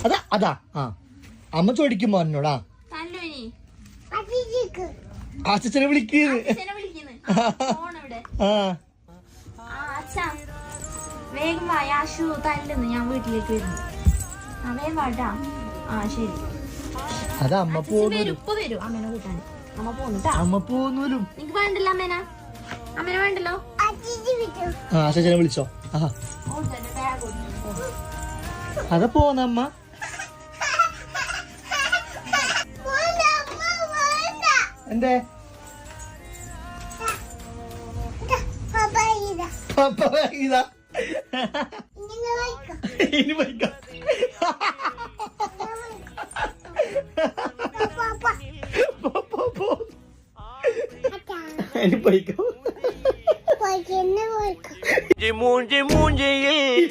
അതാ അതാ ആ അമ്മ ചോദിക്കുമ്പോ എന്നോടാ അച്ഛനെ വിളിക്കുന്നു. വേഗം വായാശു തല്ലെന്ന് ഞാൻ വീട്ടിലേക്ക് വരുന്നു. വേഗം വാട്ടാ. ആ ശരി. അത് അമ്മ പോകുന്നു. ഉപ്പ് വരും അമ്മേനെ കൂട്ടാൻ. അമ്മ പോന്നിട്ടാ. അമ്മ പോന്നൂലും. നിനക്ക് വേണ്ടല്ലോ അമ്മേന? അമ്മേനെ വേണ്ടല്ലോ. ആ അച്ഛനെ വിളിച്ചോ. അതാ പോന്നമ്മ. എന്തേ ഇതാ ഇനി വയ്ക്കാം. ഇനി പോയിക്കോ. മൂഞ്ചി മൂഞ്ചിയിൽ